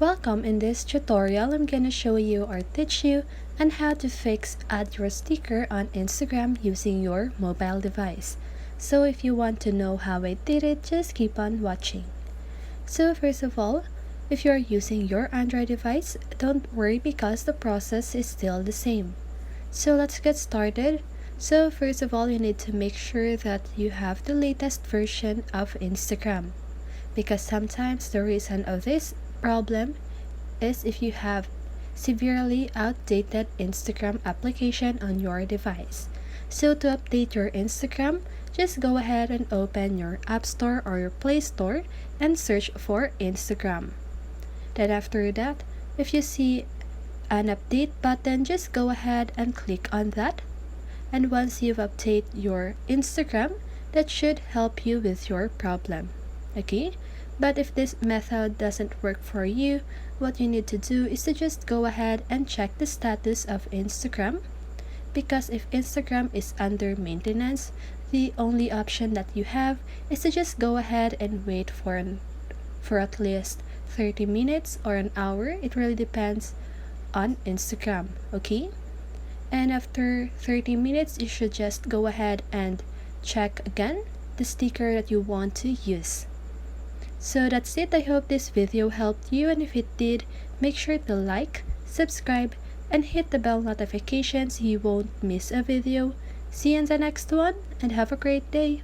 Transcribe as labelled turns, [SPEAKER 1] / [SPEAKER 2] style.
[SPEAKER 1] Welcome. In this tutorial, I'm gonna show you or teach you on how to add your sticker on Instagram using your mobile device. So if you want to know how I did it, just keep on watching. So first of all, if you're using your Android device, don't worry because the process is still the same. So let's get started. So first of all, you need to make sure that you have the latest version of Instagram, because sometimes the reason of this problem is if you have severely outdated Instagram application on your device. So to update your Instagram, just go ahead and open your App Store or your Play Store and search for Instagram. Then after that, if you see an update button, just go ahead and click on that. And once you've updated your Instagram, that should help you with your problem. Okay? But if this method doesn't work for you, what you need to do is to just go ahead and check the status of Instagram. Because if Instagram is under maintenance, the only option that you have is to just go ahead and wait for at least 30 minutes or an hour. It really depends on Instagram, okay? And after 30 minutes, you should just go ahead and check again the sticker that you want to use. So that's it. I hope this video helped you, and if it did, make sure to like, subscribe, and hit the bell notification so you won't miss a video. See you in the next one, and have a great day.